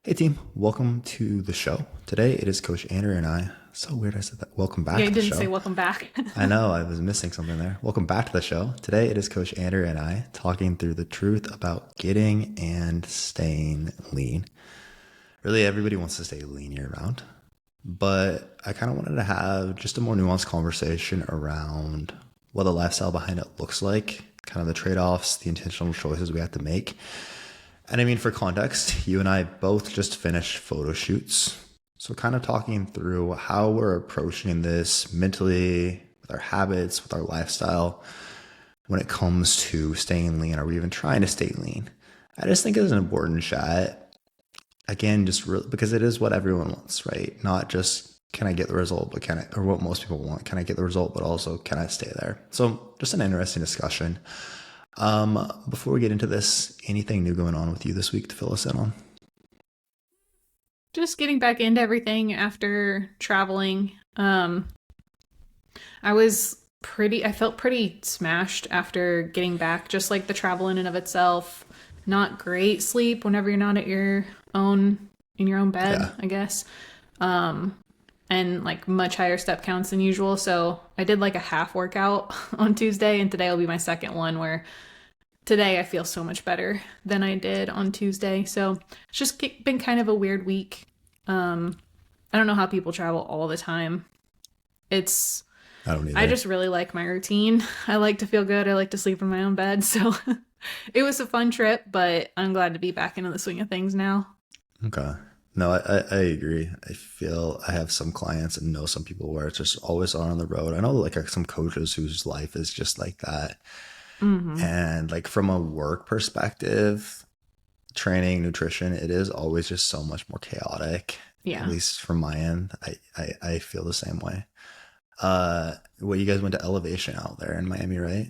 Hey team, welcome to the show. Today it is Coach Andrea and I. So weird I said that. Welcome Yeah, back you to the didn't say show. welcome back. I know I was missing something there. Welcome back to the show. Today it is Coach Andrea and I talking through the truth about getting and staying lean. Really, everybody wants to stay lean year round, but I kind of wanted to have just a more nuanced conversation around what the lifestyle behind it looks like, kind of the trade offs, the intentional choices we have to make. And I mean, for context, you and I both just finished photo shoots. So, kind of talking through how we're approaching this mentally, with our habits, with our lifestyle, when it comes to staying lean. Are we even trying to stay lean? I just think it's an important chat. Again, just really, because it is what everyone wants, right? Not just can I get the result, but can I, or what most people want, can I get the result, but also can I stay there? So, just an interesting discussion. Before we get into this, anything new going on with you this week to fill us in on? Just getting back into everything after traveling. I felt pretty smashed after getting back, just like the travel in and of itself. Not great sleep whenever you're not in your own bed, Yeah. I guess. Um, and like much higher step counts than usual. So I did like a half workout on Tuesday, and today will be my second one where today I feel so much better than I did on Tuesday. So it's just been kind of a weird week. Um, I don't know how people travel all the time. It's I don't I either. just really like my routine. I like to feel good. I like to sleep in my own bed. So it was a fun trip, but I'm glad to be back into the swing of things now. Okay. No, I agree. I feel I have some clients and know some people where it's just always on the road. I know like some coaches whose life is just like that. Mm-hmm. And like from a work perspective, training, nutrition, it is always just so much more chaotic. At Yeah. least from my end, I feel the same way. What you guys went to elevation out there in Miami, right?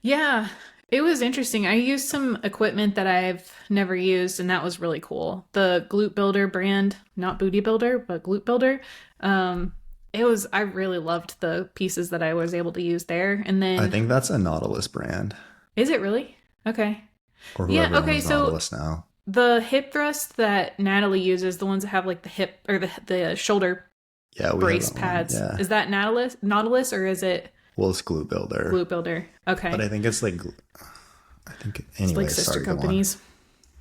Yeah. It was interesting. I used some equipment that I've never used, and that was really cool. The Glute Builder brand, not Booty Builder, but Glute Builder. Um, I really loved the pieces that I was able to use there. And I then, think that's a Nautilus brand is it really? Okay. or Yeah, whoever okay. owns So Nautilus now. the hip thrust that Natalie uses, the ones that have like the hip or the shoulder Yeah, we have brace that one. pads, Yeah. is that Nautilus or is it Well, it's Glue Builder, Glute Builder? but Okay. I think it's like, I think, It's like anyways, sister sorry, go on. companies.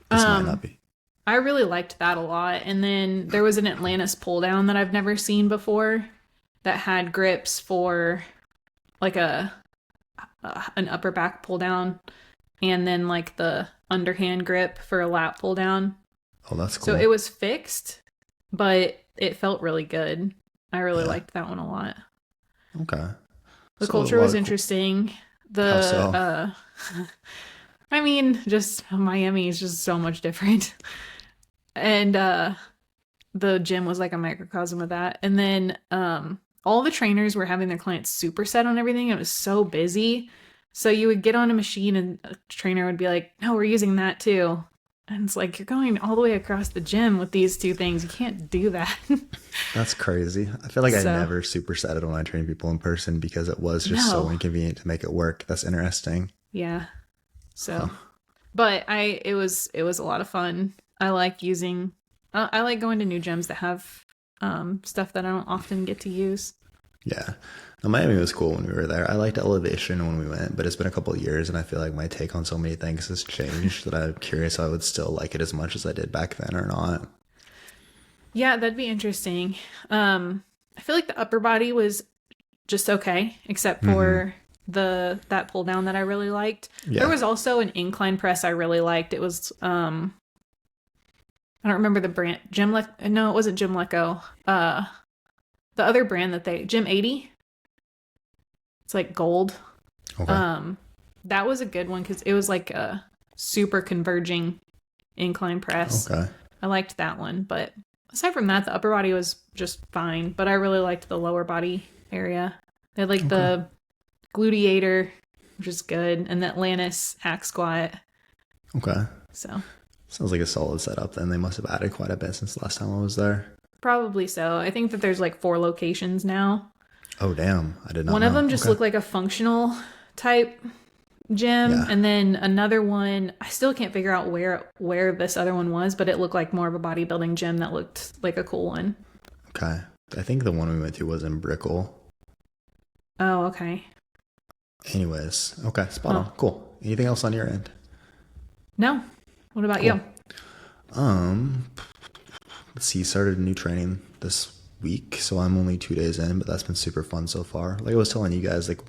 This might not Um, be. I really liked that a lot. And then there was an Atlantis pull down that I've never seen before that had grips for like an upper back pull down and then like the underhand grip for a lat pull down. Oh, that's So it cool. was fixed, but it felt really good. I really Yeah. liked that one a lot. Okay. The So a culture lot was of cool. interesting. How The so? I mean, just Miami is just so much different. And the gym was like a microcosm of that. And then all the trainers were having their clients super set on everything. It was so busy. So you would get on a machine and a trainer would be like, "No, we're using that too." And it's like you're going all the way across the gym with these two things. You can't do that. That's crazy. I feel like I So, never superset it when I train people in person because it was just so no. inconvenient to make it work. That's interesting. Yeah. Huh. So, but it was a lot of fun. I like using I like going to new gyms that have stuff that I don't often get to use. Yeah. No, Miami was cool when we were there. I liked Elevation when we went, but it's been a couple of years and I feel like my take on so many things has changed that I'm curious if I would still like it as much as I did back then or not. Yeah, that'd be interesting. I feel like the upper body was just okay, except Hmm. for the that pull down that I really liked. There Yeah. was also an incline press I really liked. It was I don't remember the brand. No, it wasn't Jim Lecco. The other brand that they Jim 80. It's like gold. Okay. Um, that was a good one because it was like a super converging incline press. Okay. I liked that one, but aside from that, the upper body was just fine. But I really liked the lower body area. They had like Okay. the gluteator, which is good, and the Atlantis hack squat. Okay. So Sounds like a solid setup then. They must have added quite a bit since the last time I was there. probably so. I think that there's like 4 locations now. Oh, damn. I did not One of know. them just Okay. looked like a functional type gym, Yeah. and then another one. I still can't figure out where this other one was, but it looked like more of a bodybuilding gym that looked like a cool one. Okay. I think the one we went to was in Brickell. Oh, okay. Anyways, okay, spot Huh. on. Cool. Anything else on your end? No. What about you? Cool. Um, let's see. Started a new training this week, so I'm only 2 days in, but that's been super fun so far. Like I was telling you guys, like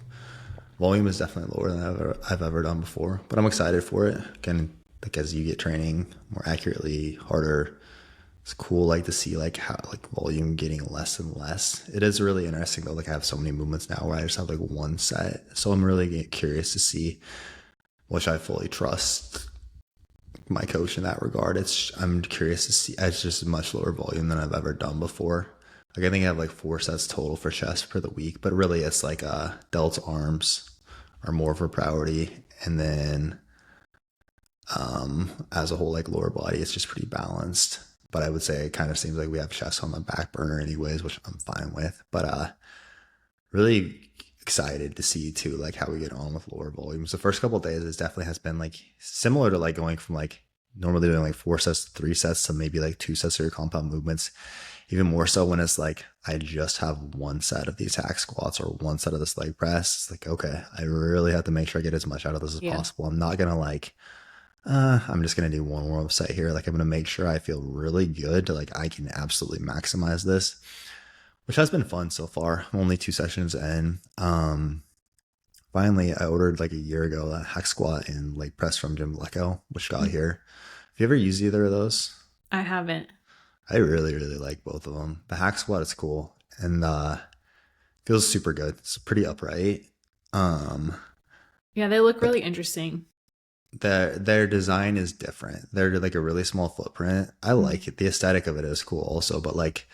volume is definitely lower than I've ever done before, but I'm excited for it. Again, like as you get training more accurately, harder, it's cool like to see like how like volume getting less and less. It is really interesting though. Like I have so many movements now where I just have like one set, so I'm really curious to see, which I fully trust my coach in that regard. I'm curious to see. It's just a much lower volume than I've ever done before. Like I think I have like 4 sets total for chest for the week, but really it's like delts arms are more for priority, and then as a whole like lower body it's just pretty balanced. But I would say it kind of seems like we have chest on the back burner anyways, which I'm fine with. But really excited to see too like how we get on with lower volumes. The first couple of days it definitely has been like similar to like going from like normally doing like 4 sets to 3 sets to maybe like 2 sets of your compound movements. Even more so when it's like I just have one set of these hack squats or one set of this leg press. It's like, okay, I really have to make sure I get as much out of this as Yeah. possible. I'm not gonna like I'm just gonna do one more set here. Like I'm gonna make sure I feel really good to like I can absolutely maximize this, which has been fun so far. I'm only 2 sessions in. Finally, I ordered like a year ago a hack squat and leg press from Jim Lecco, which got here. Have you ever used either of those? I haven't. I really, really like both of them. The hack squat is cool and feels super good. It's pretty upright. Um, Yeah, they look but really interesting. their design is different. They're like a really small footprint. I Mm. like it. The aesthetic of it is cool also, but like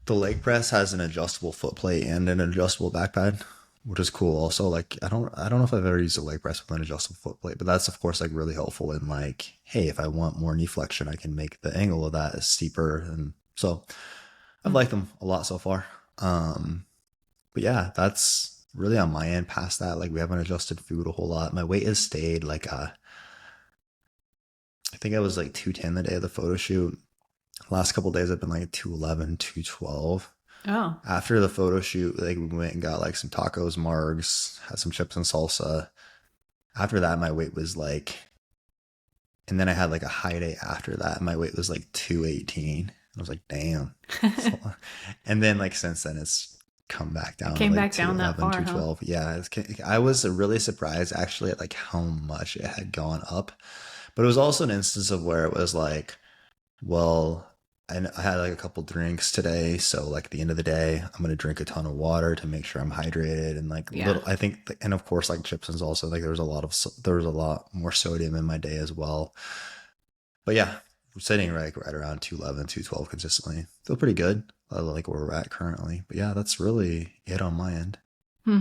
the leg press has an adjustable foot plate and an adjustable back pad, which is cool also. Like I don't know if I've ever used a leg press with an adjustable foot plate, but that's of course like really helpful in like, hey, if I want more knee flexion, I can make the angle of that steeper. And so I've Mm. liked them a lot so far. But yeah, that's really on my end. Past that, like we haven't adjusted food a whole lot. My weight has stayed like I think I was like 210 the day of the photo shoot. Last couple days I've been like 211, 212. Oh, After the photo shoot, like we went and got like some tacos, margs, had some chips and salsa. After that, my weight was like, and then I had like a high day after that. My weight was like 218. I was like, damn. So, and then like since then, it's come back it down to came like back down that 211, far, huh? 212. Yeah, I was really surprised actually at like how much it had gone up. But it was also an instance of where it was like, well, I had like a couple drinks today, so like at the end of the day, I'm gonna drink a ton of water to make sure I'm hydrated and like Yeah. little. I think, and of course, like chips and also like there was a lot more sodium in my day as well. But yeah, we're sitting right around 211, 212 consistently. Feel pretty good, like where we're at currently. But yeah, that's really it on my end. Hmm.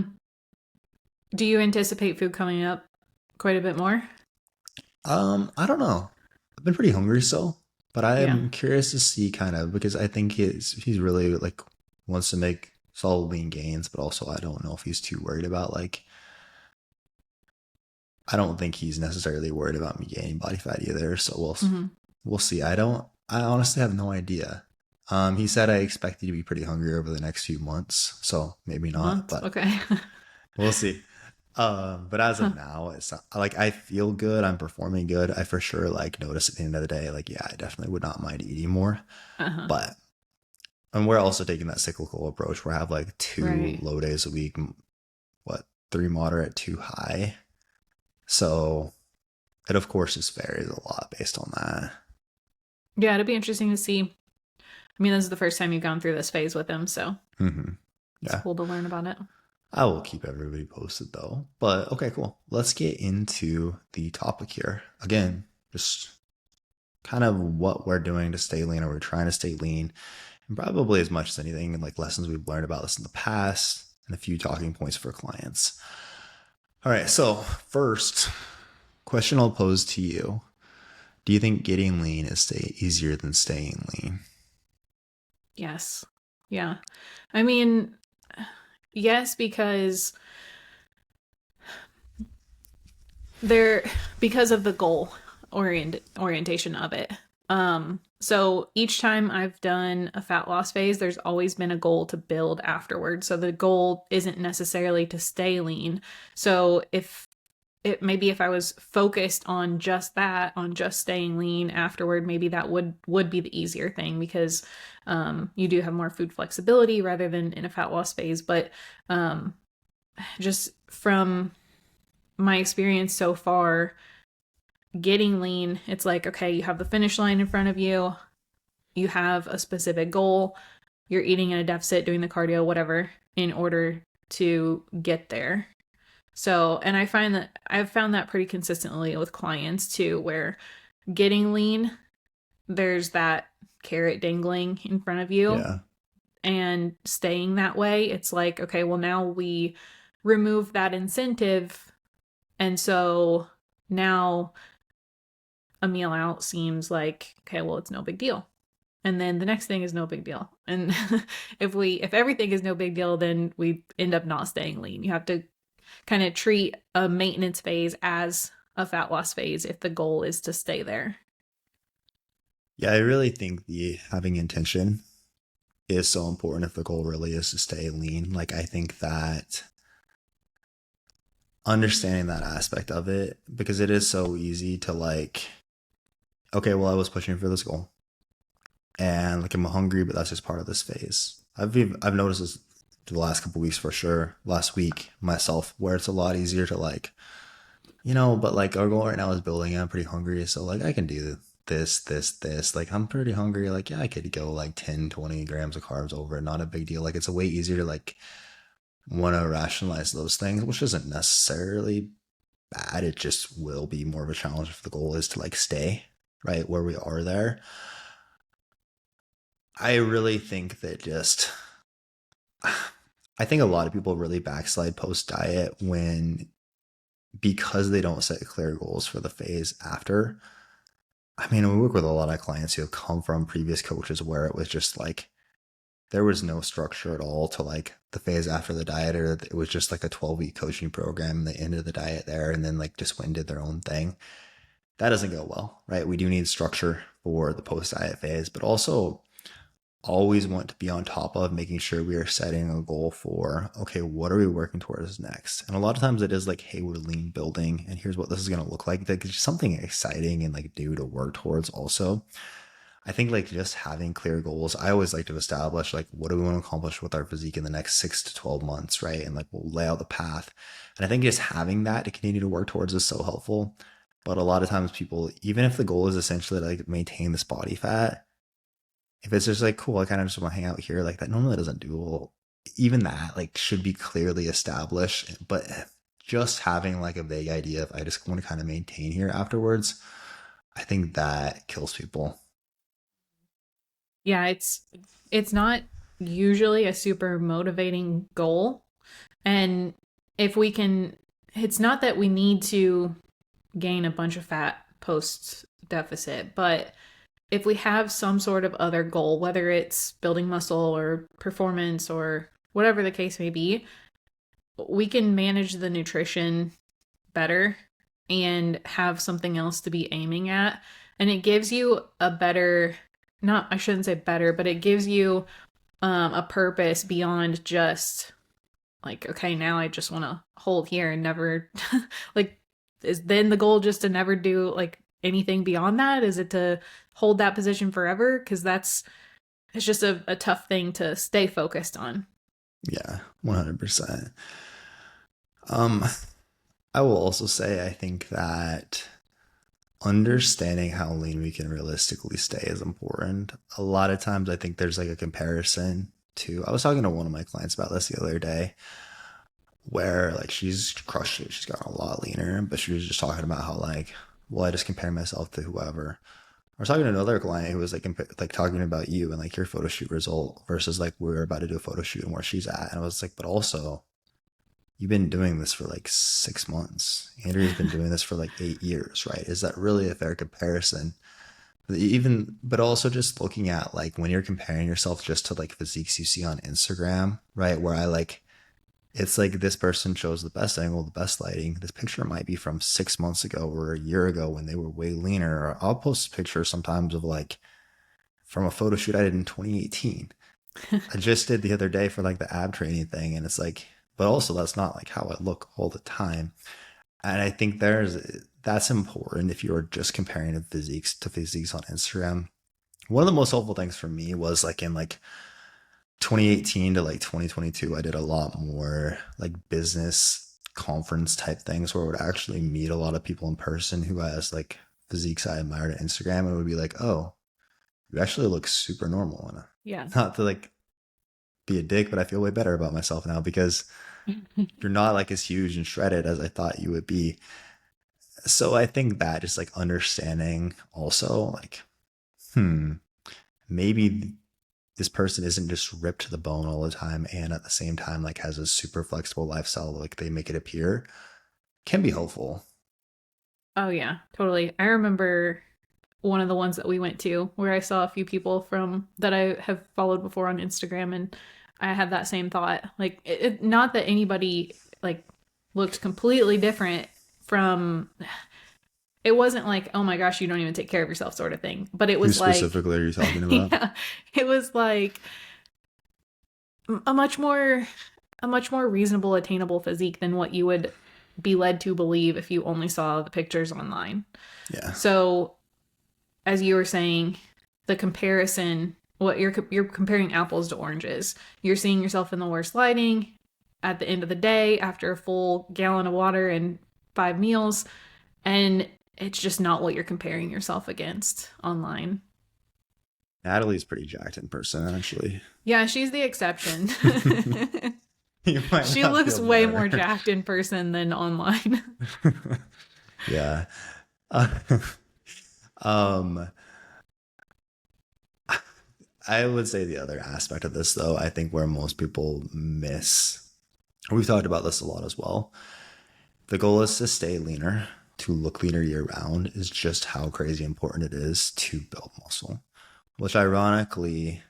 Do you anticipate food coming up quite a bit more? I don't know. I've been pretty hungry still, but I Yeah. am curious to see kind of because I think he's really like wants to make solid lean gains, but also I don't know if he's too worried about like I don't think he's necessarily worried about me gaining body fat either. So Hmm. we'll see. I honestly have no idea. He said I expect you to be pretty hungry over the next few months, so maybe not, Month. but Okay. we'll see. But as Huh. of now, it's not, like I feel good. I'm performing good. I for sure like notice at the end of the day, like yeah, I definitely would not mind eating more. Uh-huh. But and we're also taking that cyclical approach where I have like two Right. low days a week, what 3 moderate, 2 high. So it of course just varies a lot based on that. Yeah, it'll be interesting to see. I mean, this is the first time you've gone through this phase with him, so Hmm. it's Yeah, cool to learn about it. I will keep everybody posted though. But okay, cool. Let's get into the topic here again. Just kind of what we're doing to stay lean, or we're trying to stay lean, and probably as much as anything, like lessons we've learned about this in the past, and a few talking points for clients. All right, so first question I'll pose to you: do you think getting lean is easier than staying lean? Yes. Yeah. I mean, yes, because They're because of the goal orientation of it. So each time I've done a fat loss phase, there's always been a goal to build afterwards. So the goal isn't necessarily to stay lean. So if I was focused on just that, on just staying lean afterward, maybe that would be the easier thing because you do have more food flexibility rather than in a fat loss phase. But um, just from my experience so far, getting lean, it's like, okay, you have the finish line in front of you, you have a specific goal, you're eating in a deficit, doing the cardio, whatever, in order to get there. So, and I've found that pretty consistently with clients too, where getting lean, there's that carrot dangling in front of you, Yeah. and staying that way, it's like, okay, well, now we remove that incentive. And so now a meal out seems like, okay, well, it's no big deal. And then the next thing is no big deal. And if everything is no big deal, then we end up not staying lean. You have to kind of treat a maintenance phase as a fat loss phase if the goal is to stay there. Yeah, I really think the having intention is so important if the goal really is to stay lean. Like, I think that understanding that aspect of it, because it is so easy to like, okay, well, I was pushing for this goal and like I'm hungry, but that's just part of this phase. I've noticed this the last couple weeks for sure. Last week myself, where it's a lot easier to like, but like our goal right now is building. I'm pretty hungry, so like I can do this. Like I'm pretty hungry. Like yeah, I could go like 10, 20 grams of carbs over. Not a big deal. Like it's a way easier to like want to rationalize those things, which isn't necessarily bad. It just will be more of a challenge if the goal is to like stay right where we are there. I really think that just I think a lot of people really backslide post diet when because they don't set clear goals for the phase after. I mean, we work with a lot of clients who have come from previous coaches where it was just like there was no structure at all to like the phase after the diet, or it was just like a 12-week coaching program and they ended the diet there and then like just went and did their own thing. That doesn't go well, right? We do need structure for the post diet phase, but also always want to be on top of making sure we are setting a goal for, okay, what are we working towards next? And a lot of times it is like, hey, we're lean building and here's what this is going to look like. Like it's something exciting and like new to work towards also. I think like just having clear goals, I always like to establish like what do we want to accomplish with our physique in the next 6 to 12 months, right? And like we'll lay out the path. And I think just having that to continue to work towards is so helpful. But a lot of times people, even if the goal is essentially to like maintain this body fat, if it's just like cool, I kind of just want to hang out here, like that normally doesn't do well. Even that like should be clearly established, but just having like a vague idea of I just want to kind of maintain here afterwards, I think that kills people. Yeah, it's not usually a super motivating goal. And if we can, it's not that we need to gain a bunch of fat post deficit, but if we have some sort of other goal, whether it's building muscle or performance or whatever the case may be, we can manage the nutrition better and have something else to be aiming at. And it gives you a better, not, I shouldn't say better, but it gives you a purpose beyond just like, okay, now I just want to hold here and never, like, is then the goal just to never do like anything beyond that? Is it to hold that position forever? Because it's just a tough thing to stay focused on. Yeah, 100%. Um, I will also say I think that understanding how lean we can realistically stay is important. A lot of times I think there's like a comparison to I was talking to one of my clients about this the other day where like she's crushed it. She's gotten a lot leaner, but she was just talking about how like, well, I just compare myself to whoever. I was talking to another client who was like talking about you and like your photo shoot result versus like we were about to do a photo shoot and where she's at. And I was like, but also you've been doing this for like 6 months. Andrea's been doing this for like 8 years, right? Is that really a fair comparison? Even, but also just looking at like when you're comparing yourself just to like physiques you see on Instagram, right? Where I like It's like this person chose the best angle, the best lighting. This picture might be from 6 months ago or a year ago when they were way leaner. Or I'll post a picture sometimes of like from a photo shoot I did in 2018. I just did the other day for like the ab training thing. And it's like, but also that's not like how I look all the time. And I think that's important if you're just comparing the physiques on Instagram. One of the most helpful things for me was like in like 2018 to like 2022, I did a lot more like business conference type things where I would actually meet a lot of people in person who has like physiques I admired on Instagram, and it would be like, oh, you actually look super normal. And Yeah. not to like be a dick, but I feel way better about myself now because you're not like as huge and shredded as I thought you would be. So I think that just like understanding also like, hmm, maybe this person isn't just ripped to the bone all the time and at the same time like has a super flexible lifestyle like they make it appear can be helpful. Oh yeah, totally. I remember one of the ones that we went to where I saw a few people from that I have followed before on Instagram, and I had that same thought. Like not that anybody like looked completely different from, it wasn't like, "Oh my gosh, you don't even take care of yourself" sort of thing, but it Who was like specifically are you talking about? yeah, it was like a much more a much more reasonable attainable physique than what you would be led to believe if you only saw the pictures online. Yeah. So as you were saying, the comparison, what you're comparing apples to oranges. You're seeing yourself in the worst lighting at the end of the day after a full gallon of water and 5 meals, and it's just not what you're comparing yourself against online. Natalie's pretty jacked in person actually. Yeah, she's the exception. You might She not looks feel way more better. jacked in person than online. Yeah. Uh, um I would say the other aspect of this though, I think where most people miss, we've talked about this a lot as well. The goal is to stay leaner, to look leaner year round, is just how crazy important it is to build muscle, which ironically,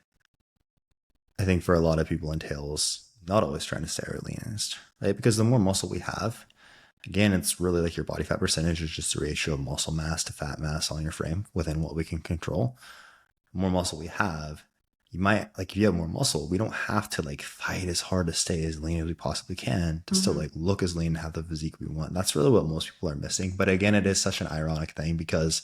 I think for a lot of people entails not always trying to stay our leanest, right? Because the more muscle we have, again, it's really like your body fat percentage is just the ratio of muscle mass to fat mass on your frame within what we can control. The more muscle we have, you might like if you have more muscle, we don't have to like fight as hard to stay as lean as we possibly can to still Mm-hmm. like look as lean and have the physique we want. That's really what most people are missing. But again, it is such an ironic thing because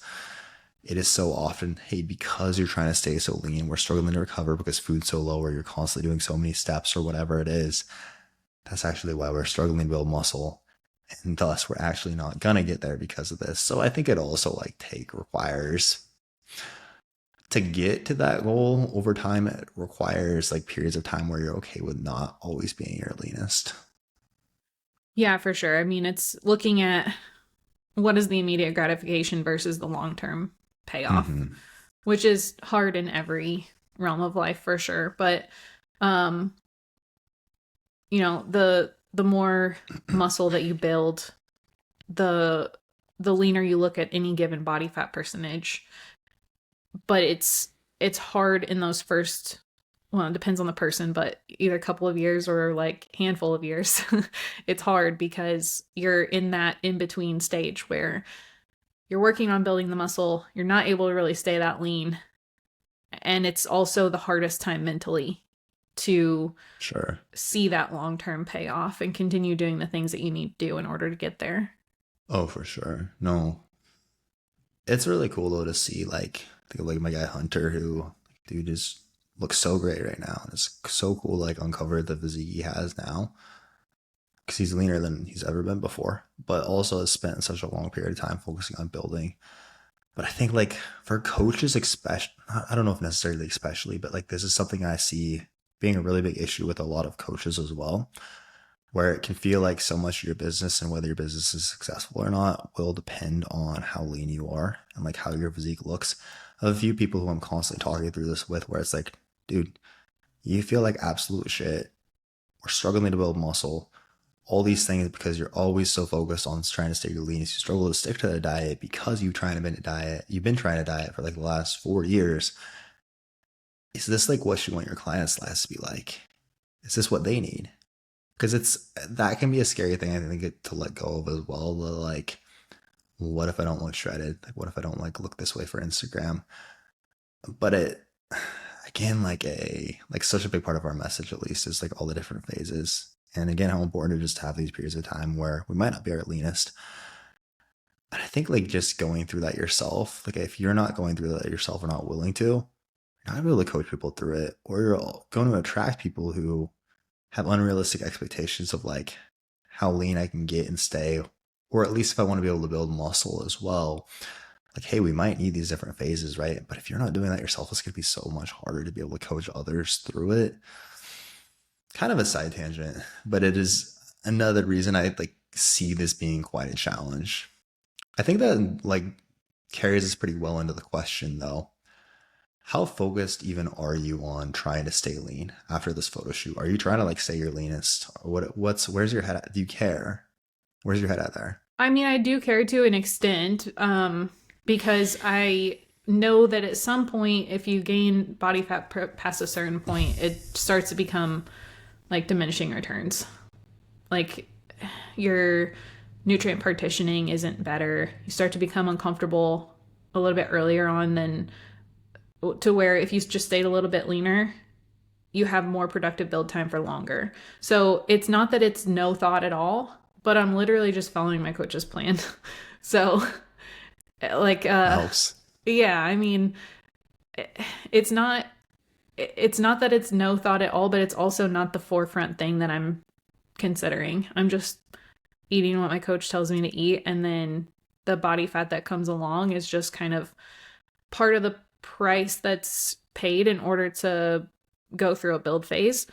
it is so often, hey, because you're trying to stay so lean, we're struggling to recover because food's so low or you're constantly doing so many steps or whatever it is. That's actually why we're struggling to build muscle. And thus we're actually not gonna get there because of this. So I think it also like take requires to get to that goal over time, it requires like periods of time where you're okay with not always being your leanest. Yeah, for sure. I mean, it's looking at what is the immediate gratification versus the long term payoff, Mm-hmm. which is hard in every realm of life for sure. But um, the more muscle that you build, the the leaner you look at any given body fat percentage. But it's hard in those first, well, it depends on the person, but either a couple of years or like handful of years. It's hard because you're in that in between stage where you're working on building the muscle, you're not able to really stay that lean, and it's also the hardest time mentally to Sure. see that long-term payoff and continue doing the things that you need to do in order to get there. Oh, for sure. No, it's really cool though to see like think of like my guy Hunter who dude just looks so great right now. It's so cool to, like uncover the physique he has now because he's leaner than he's ever been before, but also has spent such a long period of time focusing on building. But I think like for coaches, especially, I don't know if necessarily especially, but like this is something I see being a really big issue with a lot of coaches as well, where it can feel like so much of your business and whether your business is successful or not will depend on how lean you are and like how your physique looks. I have a few people who I'm constantly talking through this with where it's like, dude, you feel like absolute shit. We're struggling to build muscle. All these things because you're always so focused on trying to stay lean. You struggle to stick to the diet because you've trying to been a diet. You've been trying to diet for like the last 4 years. Is this like what you want your clients' lives to be like? Is this what they need? Because that can be a scary thing, I think, to let go of as well. Like, what if I don't look shredded? Like, what if I don't like look this way for Instagram? But it, again, like such a big part of our message, at least, is like all the different phases. And again, how important it is to have these periods of time where we might not be our leanest. And I think like just going through that yourself, like if you're not going through that yourself or not willing to, you're not gonna be able to coach people through it, or you're going to attract people who have unrealistic expectations of like how lean I can get and stay, or at least if I want to be able to build muscle as well. Like, hey, we might need these different phases, right? But if you're not doing that yourself, it's going to be so much harder to be able to coach others through it. Kind of a side tangent, but it is another reason I like see this being quite a challenge. I think that like carries us pretty well into the question though. How focused even are you on trying to stay lean after this photo shoot? Are you trying to like stay your leanest? Or where's your head at? Do you care? Where's your head at there? I mean, I do care to an extent, because I know that at some point, if you gain body fat past a certain point, it starts to become like diminishing returns. Like your nutrient partitioning isn't better. You start to become uncomfortable a little bit earlier on than to where if you just stayed a little bit leaner, you have more productive build time for longer. So it's not that it's no thought at all, but I'm literally just following my coach's plan. So like That helps. yeah, I mean it's not it's not that it's no thought at all, but it's also not the forefront thing that I'm considering. I'm just eating what my coach tells me to eat, and then the body fat that comes along is just kind of part of the price that's paid in order to go through a build phase.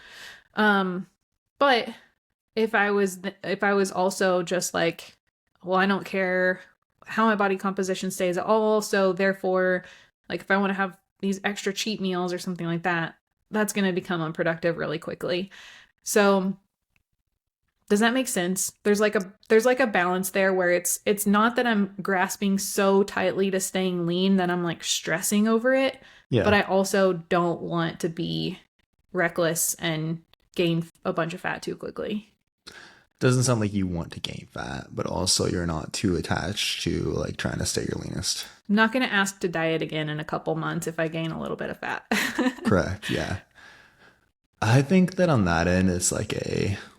But if I was also just like, well, I don't care how my body composition stays at all, so therefore, like if I want to have these extra cheat meals or something like that, that's going to become unproductive really quickly. So does that make sense? There's like a balance there where it's not that I'm grasping so tightly to staying lean that I'm like stressing over it, but Yeah. I also don't want to be reckless and gain a bunch of fat too quickly. Doesn't sound like you want to gain fat, but also you're not too attached to like trying to stay your leanest. I'm not going to ask to diet again in a couple months if I gain a little bit of fat. Correct. Yeah. I think that on that end, it's like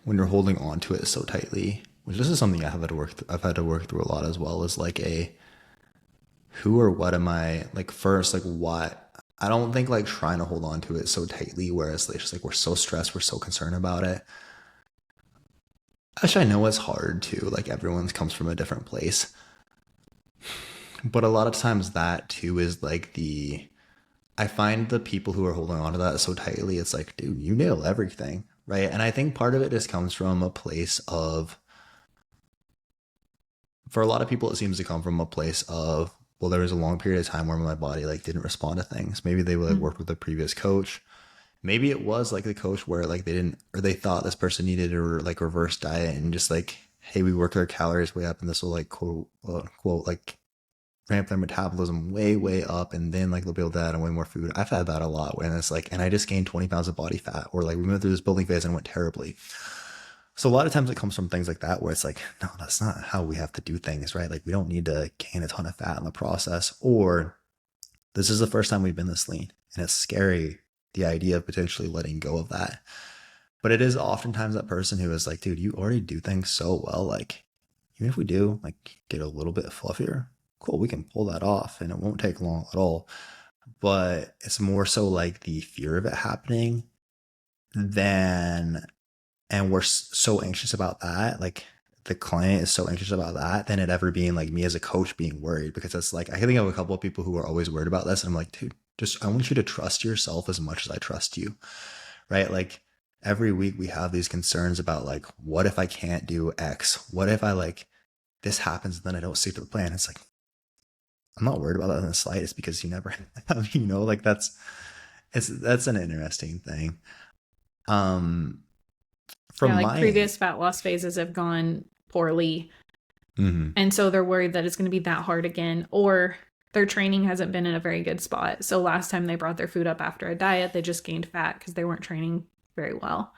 when you're holding on to it so tightly, which this is something I've had to work through a lot as well, is like who or what am I like first, like what I don't think like trying to hold on to it so tightly, whereas it's just like we're so stressed, we're so concerned about it. Actually, I know it's hard too. Like everyone's comes from a different place, but a lot of times that too is like I find the people who are holding on to that so tightly, it's like, dude, you nail everything, right? And I think part of it just comes from a place of, for a lot of people, it seems to come from a place of, well, there was a long period of time where my body like didn't respond to things. Maybe they would like worked with a previous coach. Maybe it was like the coach where like they didn't, or they thought this person needed a like reverse diet and just like, hey, we work their calories way up and this will like quote unquote like ramp their metabolism way, way up, and then like they'll be able to add on way more food. I've had that a lot when it's like, and I just gained 20 pounds of body fat, or like we went through this building phase and it went terribly. So a lot of times it comes from things like that where it's like, no, that's not how we have to do things, right? Like we don't need to gain a ton of fat in the process, or this is the first time we've been this lean, and it's scary the idea of potentially letting go of that. But it is oftentimes that person who is like, dude, you already do things so well. Like, even if we do like get a little bit fluffier, cool, we can pull that off and it won't take long at all. But it's more so like the fear of it happening than, and we're so anxious about that. Like, the client is so anxious about that than it ever being like me as a coach being worried, because it's like I can think of a couple of people who are always worried about this. And I'm like, dude, just I want you to trust yourself as much as I trust you, right? Like every week we have these concerns about like, what if I can't do X? What if I like this happens and then I don't stick to the plan? It's like, I'm not worried about that in the slightest because you never have, like that's an interesting thing. Um, Yeah, from like my end, previous fat loss phases have gone poorly, mhm. and so they're worried that it's going to be that hard again, or their training hasn't been in a very good spot. So last time they brought their food up after a diet, they just gained fat because they weren't training very well.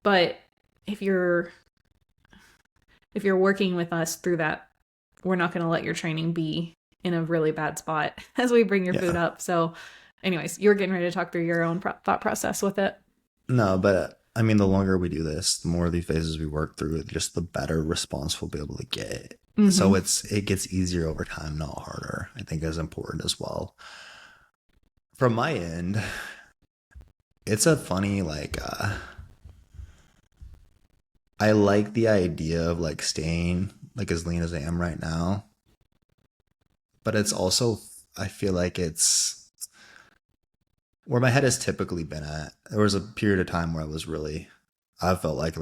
But if you're working with us through that, we're not going to let your training be in a really bad spot as we bring your food Yeah. up. So, anyways, you're getting ready to talk through your own thought process with it. No, but I mean, the longer we do this, the more of these phases we work through, just the better response we'll be able to get. So Mm-hmm. it gets easier over time, not harder. I think is important as well. From my end, it's a funny I like the idea of like staying like as lean as I am right now, but it's also I feel like it's where my head has typically been at. There was a period of time where I felt like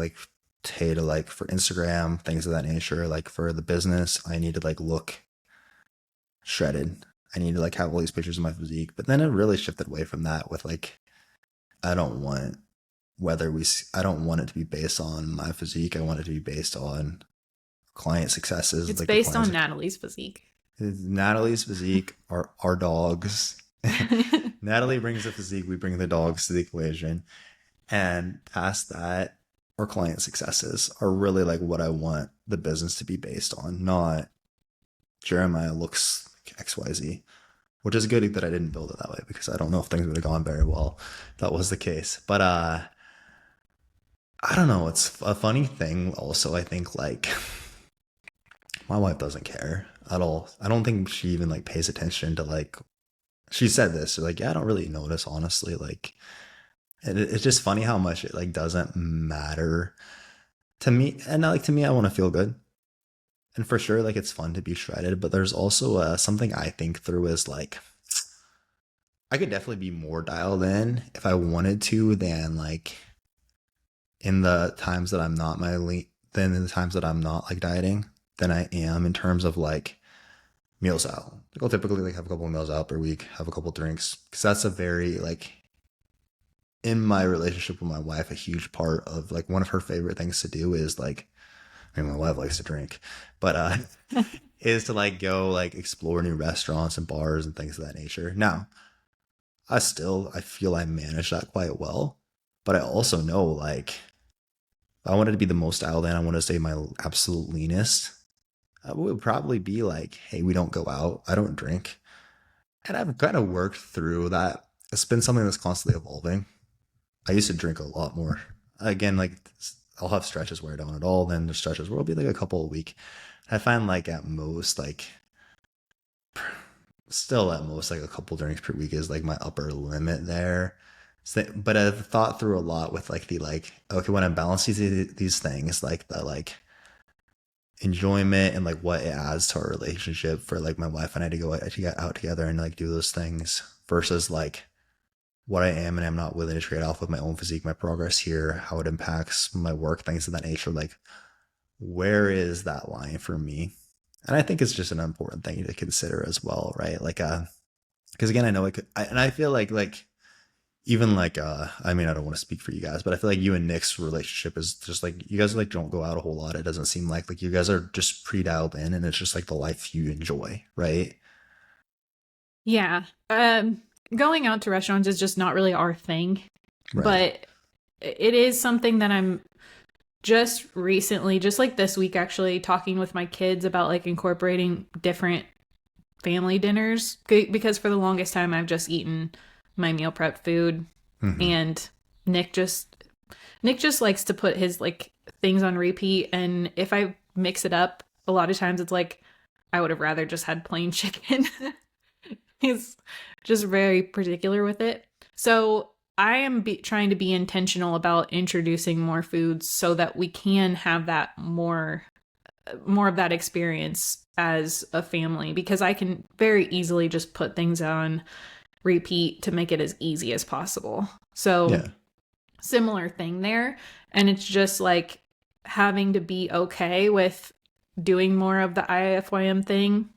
hey, to like for Instagram, things of that nature, like for the business, I need to like look shredded. I need to like have all these pictures of my physique. But then it really shifted away from that with like I don't want I don't want it to be based on my physique. I want it to be based on client successes, It's like the based clients. on Natalie's physique. Natalie's physique are our dogs. Natalie brings the physique, we bring the dogs to the equation. And past that, our client successes are really like what I want the business to be based on, not Jeremiah looks XYZ, which is good that I didn't build it that way because I don't know if things would have gone very well if that was the case. But I don't know. It's a funny thing also. I think like my wife doesn't care at all. I don't think she even like pays attention to like she said this. So like, yeah, I don't really notice honestly. Like it's just funny how much it like doesn't matter to me. And like to me, I want to feel good. And for sure, like it's fun to be shredded, but there's also something I think through is like I could definitely be more dialed in if I wanted to than like in the times that I'm not my lean than in the times that I'm not like dieting than I am in terms of like meals out. Like I'll typically like have a couple of meals out per week, have a couple of drinks because that's a very like in my relationship with my wife a huge part of like one of her favorite things to do is like I mean my wife likes to drink, but is to like go like explore new restaurants and bars and things of that nature. Now, I feel I manage that quite well, but I also know like if I wanted to be the most dialed in, I want to say my absolute leanest. It would probably be like, hey, we don't go out, I don't drink, and I've kind of worked through that. It's been something that's constantly evolving. I used to drink a lot more. Again, like I'll have stretches where I don't at all. Then there's stretches where it'll be like a couple a week. I find like at most like still at most like a couple drinks per week is like my upper limit there. So, but I've thought through a lot with like the like okay when I balance these things like the like enjoyment and like what it adds to our relationship for like my wife and I to get out together and like do those things versus like what I am and I'm not willing to trade off with my own physique, my progress here, how it impacts my work, things of that nature. Like, where is that line for me? And I think it's just an important thing to consider as well, right? Like, because again, I know it could, and I feel like even like, I mean, I don't want to speak for you guys, but I feel like you and Nick's relationship is just like you guys like don't go out a whole lot. It doesn't seem like you guys are just pre dialed in, and it's just like the life you enjoy, right? Yeah. Going out to restaurants is just not really our thing, Right. but it is something that I'm just recently, just like this week, actually talking with my kids about like incorporating different family dinners because for the longest time I've just eaten my meal prep food Mm-hmm. and Nick just Nick just likes to put his like things on repeat, and if I mix it up, a lot of times it's like I would have rather just had plain chicken. He's just very particular with it. So I am trying to be intentional about introducing more foods so that we can have that more of that experience as a family because I can very easily just put things on repeat to make it as easy as possible. So Yeah. similar thing there. And it's just like having to be okay with doing more of the IFYM thing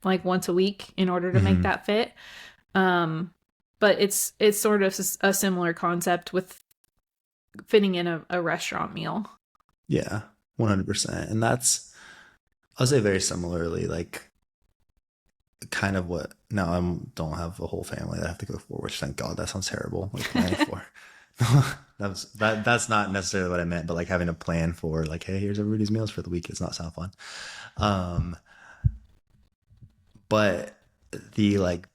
like once a week in order to make Mm-hmm. that fit. Um, but it's sort of a similar concept with fitting in a restaurant meal. Yeah. 100%. And that's I'll say very similarly, like kind of what now I don't have a whole family that I have to go for, which thank God that sounds terrible. Like planning for That's not necessarily what I meant, but like having a plan for like, hey, here's everybody's meals for the week does not sound fun. Um, but the like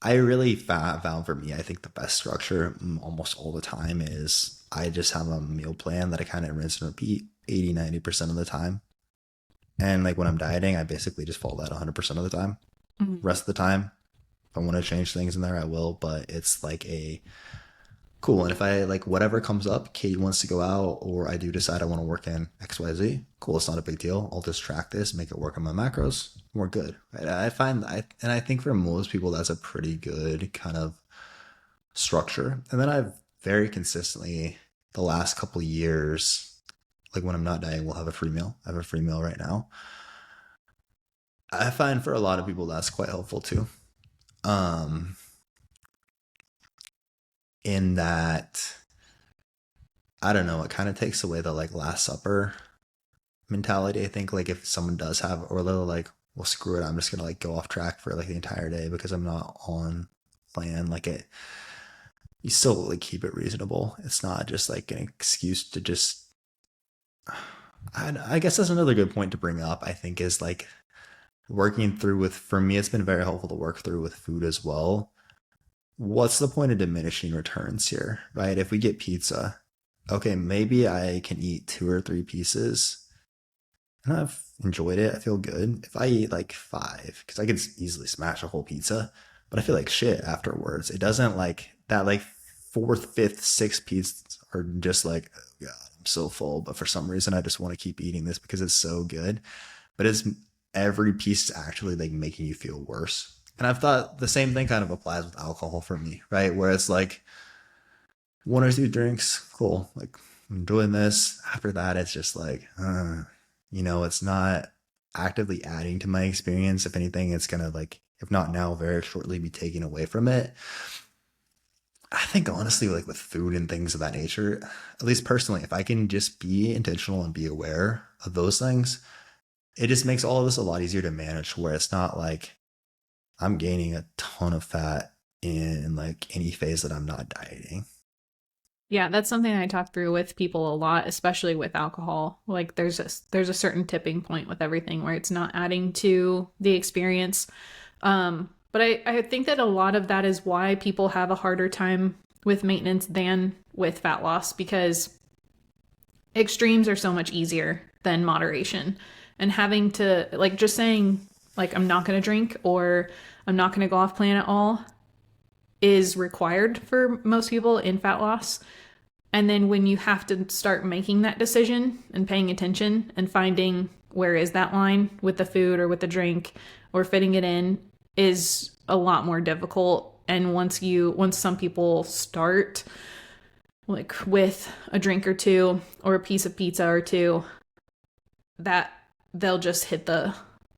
I really found for me, I think the best structure almost all the time is I just have a meal plan that I kind of rinse and repeat 80-90% of the time. And like when I'm dieting, I basically just follow that 100% of the time. Mhm. Rest of the time, if I want to change things in there, I will. But it's like a cool. And if I like whatever comes up, Katie wants to go out, or I do decide I want to work in XYZ, cool. It's not a big deal. I'll just track this, make it work on my macros. We're good. Right? And I think for most people, that's a pretty good kind of structure. And then I've very consistently the last couple of years, like when I'm not dieting, we'll have a free meal. I have a free meal right now. I find for a lot of people that's quite helpful too. Um, in that I don't know, it kind of takes away the like last supper mentality. I think like if someone does have or they're like, well screw it, I'm just gonna like go off track for like the entire day because I'm not on plan. Like it you still like keep it reasonable. It's not just like an excuse to just I guess that's another good point to bring up, I think, is like working through with for me it's been very helpful to work through with food as well. What's the point of diminishing returns here, right? If we get pizza, okay, maybe I can eat two or three pieces and I've enjoyed it. I feel good. If I eat like five, because I could easily smash a whole pizza, but I feel like shit afterwards. It doesn't like that, like fourth, fifth, sixth piece are just like, oh God, I'm so full. But for some reason, I just want to keep eating this because it's so good. But it's every piece is actually like making you feel worse. And I've thought the same thing kind of applies with alcohol for me, right? Where it's like one or two drinks, cool. Like I'm doing this. After that, it's just like, it's not actively adding to my experience. If anything, it's gonna like, if not now, very shortly be taken away from it. I think honestly, like with food and things of that nature, at least personally, if I can just be intentional and be aware of those things, it just makes all of this a lot easier to manage where it's not like I'm gaining a ton of fat in like any phase that I'm not dieting. Yeah, that's something I talk through with people a lot, especially with alcohol. Like there's a certain tipping point with everything where it's not adding to the experience. But I think that a lot of that is why people have a harder time with maintenance than with fat loss because extremes are so much easier than moderation. And having to like just saying like I'm not going to drink or I'm not going to go off plan at all is required for most people in fat loss. And then when you have to start making that decision and paying attention and finding where is that line with the food or with the drink or fitting it in is a lot more difficult. And once some people start like with a drink or two or a piece of pizza or two, that they'll just hit the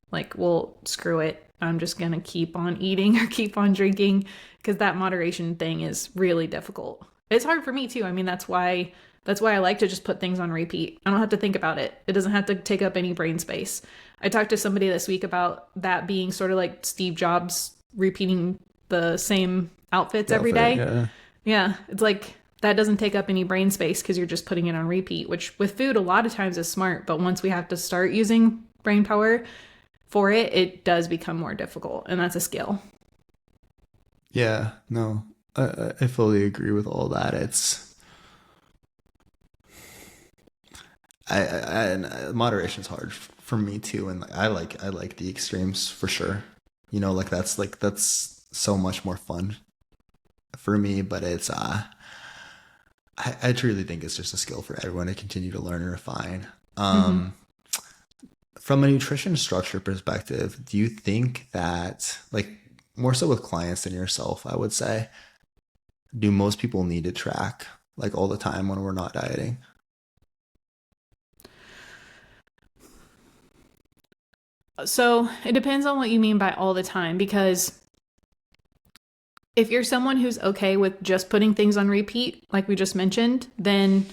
like, well, screw it. I'm just going to keep on eating or keep on drinking because that moderation thing is really difficult. It's hard for me too. I mean, that's why I like to just put things on repeat. I don't have to think about it. It doesn't have to take up any brain space. I talked to somebody this week about that being sort of like Steve Jobs repeating the same outfits every Outfit, day. yeah. Yeah, it's like that doesn't take up any brain space because you're just putting it on repeat, which with food a lot of times is smart, but once we have to start using brain power for it, it does become more difficult, and that's a skill. Yeah, no, I fully agree with all that. It's and moderation's hard for me too, and like, I like the extremes for sure. Like that's so much more fun for me. But it's I truly think it's just a skill for everyone to continue to learn and refine. Mm-hmm. From a nutrition structure perspective, do you think that like more so with clients than yourself, I would say, do most people need to track like all the time when we're not dieting? So it depends on what you mean by all the time, because if you're someone who's okay with just putting things on repeat, like we just mentioned, then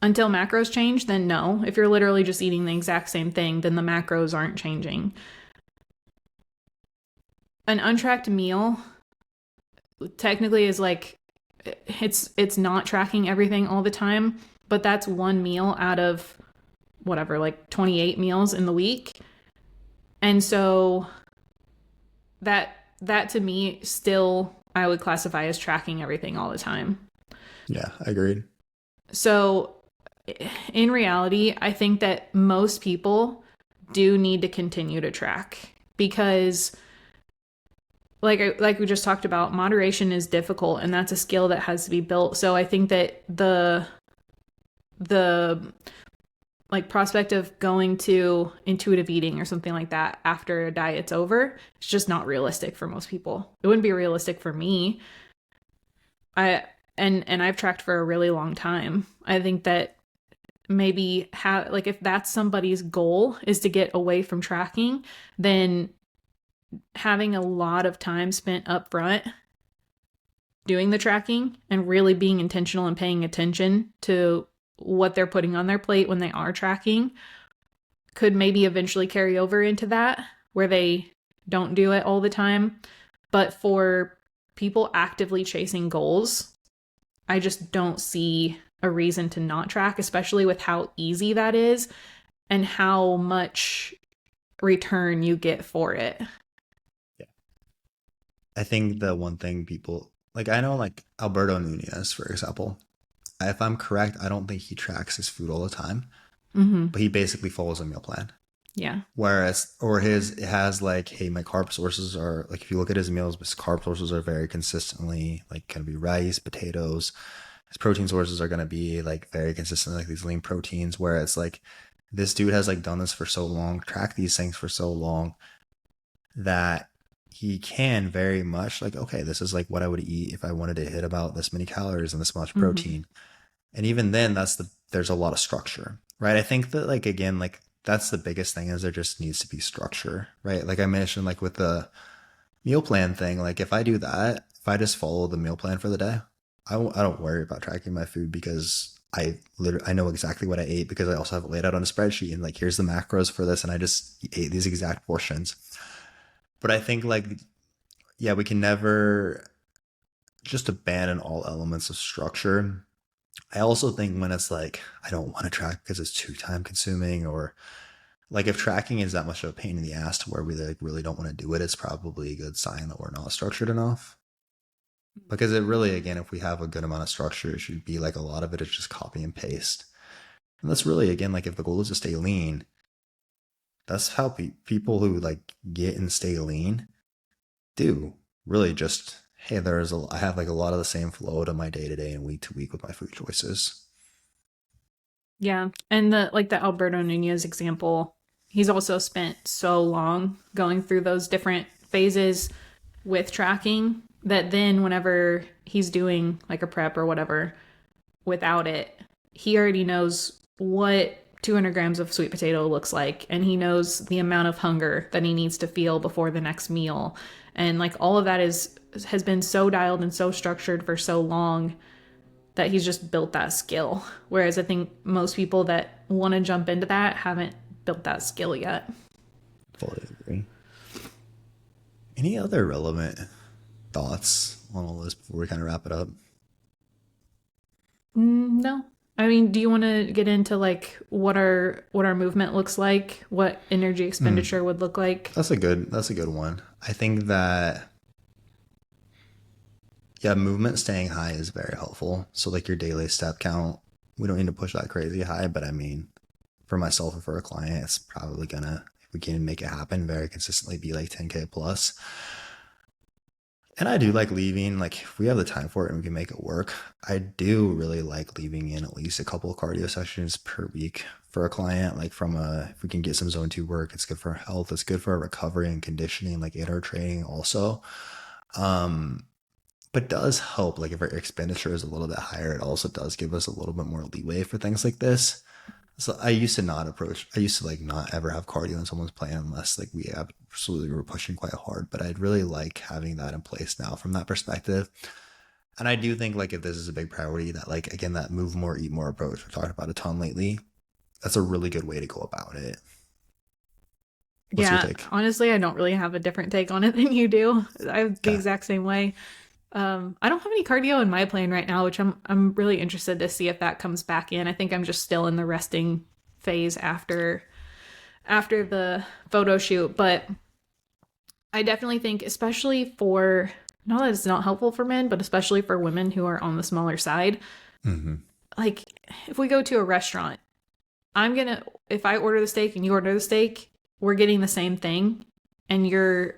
until macros change, then no. If you're literally just eating the exact same thing, then the macros aren't changing. An untracked meal technically is like it's not tracking everything all the time, but that's one meal out of whatever, like 28 meals in the week. And so that to me still I would classify as tracking everything all the time. Yeah, I agreed. So in reality, I think that most people do need to continue to track because like we just talked about, moderation is difficult and that's a skill that has to be built. So I think that the like prospect of going to intuitive eating or something like that after a diet's over, it's just not realistic for most people. It wouldn't be realistic for me. I and I've tracked for a really long time. I think that maybe have like if that's somebody's goal is to get away from tracking, then having a lot of time spent up front doing the tracking and really being intentional and paying attention to what they're putting on their plate when they are tracking could maybe eventually carry over into that where they don't do it all the time. But for people actively chasing goals, I just don't see a reason to not track, especially with how easy that is and how much return you get for it. Yeah. I think the one thing people like, I know like Alberto Nunez, for example. If I'm correct, I don't think he tracks his food all the time, Mm-hmm. but he basically follows a meal plan. Yeah. Whereas, or his, it has like, hey, my carb sources are like, if you look at his meals, his carb sources are very consistently like going to be rice, potatoes. His protein sources are going to be like very consistent, like these lean proteins. Whereas, like, this dude has like done this for so long, tracked these things for so long that he can very much like, okay, this is like what I would eat if I wanted to hit about this many calories and this much Mm-hmm. protein. And even then, there's a lot of structure, right? I think that like again, like that's the biggest thing is there just needs to be structure, right? Like I mentioned, like with the meal plan thing, like if I do that, if I just follow the meal plan for the day, I don't worry about tracking my food because I know exactly what I ate because I also have it laid out on a spreadsheet and like here's the macros for this and I just ate these exact portions. But I think like yeah, we can never just abandon all elements of structure. I also think when it's like I don't want to track because it's too time consuming or like if tracking is that much of a pain in the ass to where we like really don't want to do it, it's probably a good sign that we're not structured enough. Because it really, again, if we have a good amount of structure, it should be like a lot of it is just copy and paste. And that's really, again, like if the goal is to stay lean, that's how people who like get and stay lean do really just, hey, I have like a lot of the same flow to my day to day and week to week with my food choices. Yeah. And the Alberto Nunez example, he's also spent so long going through those different phases with tracking that then whenever he's doing like a prep or whatever without it, he already knows what 200 grams of sweet potato looks like and he knows the amount of hunger that he needs to feel before the next meal. And like all of that is has been so dialed and so structured for so long that he's just built that skill. Whereas I think most people that want to jump into that haven't built that skill yet. Fully agree. Any other relevant thoughts on all this before we kind of wrap it up? No. I mean, do you want to get into like what our movement looks like, what energy Mm, expenditure would look like? that's a good one. I think that yeah, movement staying high is very helpful. So like your daily step count, we don't need to push that crazy high, but I mean, for myself and for a client, it's probably gonna if we can make it happen very consistently be like 10K plus. And I do like leaving, like if we have the time for it and we can make it work, I do really like leaving in at least a couple of cardio sessions per week for a client. Like from a if we can get some zone two work, it's good for health, it's good for our recovery and conditioning, like in our training also. Um, but does help like if our expenditure is a little bit higher, it also does give us a little bit more leeway for things like this. So I used to like not ever have cardio in someone's plan unless like we absolutely were pushing quite hard, but I'd really like having that in place now from that perspective. And I do think like if this is a big priority that like again that move more eat more approach we've talked about a ton lately, that's a really good way to go about it. What's your Yeah, take? honestly, I don't really have a different take on it than you do. I'm the Okay. exact same way. I don't have any cardio in my plan right now, which I'm really interested to see if that comes back in. I think I'm just still in the resting phase after the photo shoot, but I definitely think, especially for, not that it's not helpful for men, but especially for women who are on the smaller side, Mm-hmm. like if we go to a restaurant, if I order the steak and you order the steak, we're getting the same thing, and you're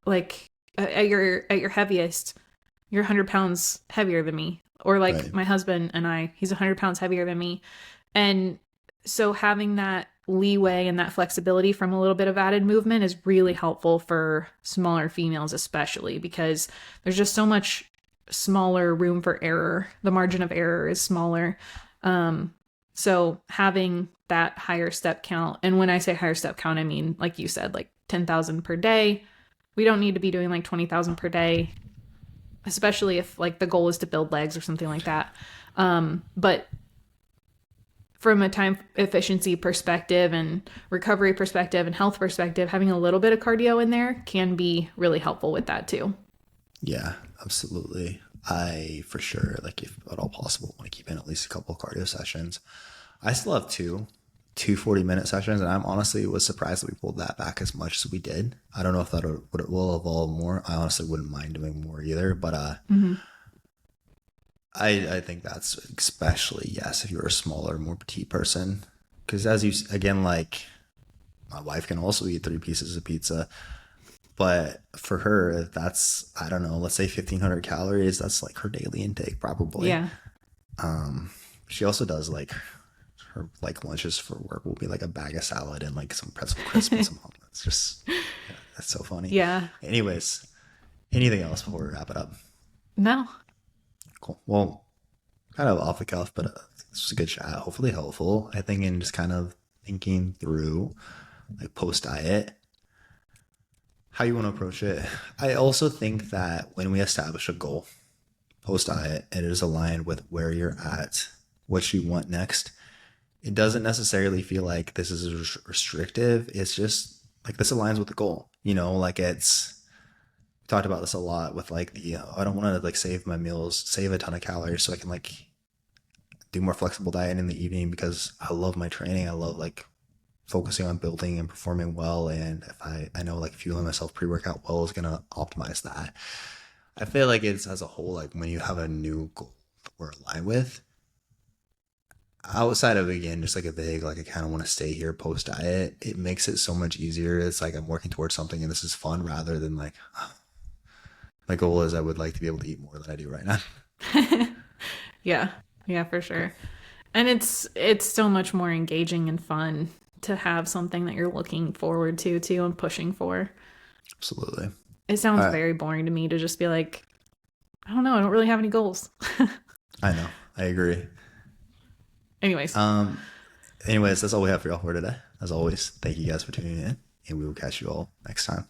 like at your heaviest, you're 100 pounds heavier than me, or like Right. my husband and he's 100 pounds heavier than me, and so having that leeway and that flexibility from a little bit of added movement is really helpful for smaller females, especially because there's just so much smaller room for error. The margin of error is smaller. So having that higher step count, and when I say higher step count, I mean, like you said, like 10,000 per day. We don't need to be doing like 20,000 per day, especially if like the goal is to build legs or something like that. But from a time efficiency perspective and recovery perspective and health perspective, having a little bit of cardio in there can be really helpful with that too. Yeah, absolutely. I, for sure, like if at all possible, want to keep in at least a couple of cardio sessions. I still have two 40-minute sessions, and I'm honestly was surprised that we pulled that back as much as we did. I don't know if that will evolve more. I honestly wouldn't mind doing more either, but Mm-hmm. I think that's especially, yes, if you're a smaller, more petite person, because as you again, like my wife can also eat 3 pieces of pizza, but for her, that's, I don't know, let's say 1,500 calories. That's like her daily intake probably. Yeah. She also does like her like lunches for work will be like a bag of salad and like some pretzel crisp and some omelets. It's just, yeah, that's so funny. Yeah. Anyways, anything else before we wrap it up? No. Cool. Well, kind of off the cuff, but this was a good chat. Hopefully helpful. I think in just kind of thinking through like post diet, how you want to approach it. I also think that when we establish a goal post diet, it is aligned with where you're at, what you want next. It doesn't necessarily feel like this is restrictive. It's just like this aligns with the goal. You know, like it's, we talked about this a lot with like the, I don't want to like save my meals, save a ton of calories so I can like do more flexible diet in the evening because I love my training. I love like focusing on building and performing well. And if I know like fueling myself pre-workout well is going to optimize that. I feel like it's as a whole, like when you have a new goal that we're aligned with, outside of again, just like a big, like I kind of want to stay here post diet, it makes it so much easier. It's like I'm working towards something and this is fun rather than like, my goal is I would like to be able to eat more than I do right now. Yeah. Yeah, for sure. And it's so much more engaging and fun to have something that you're looking forward to too and pushing for. Absolutely. It All sounds right. very boring to me to just be like, I don't know, I don't really have any goals. I know. I agree. Anyways, Um, Anyways, that's all we have for y'all for today. As always, thank you guys for tuning in, and we will catch you all next time.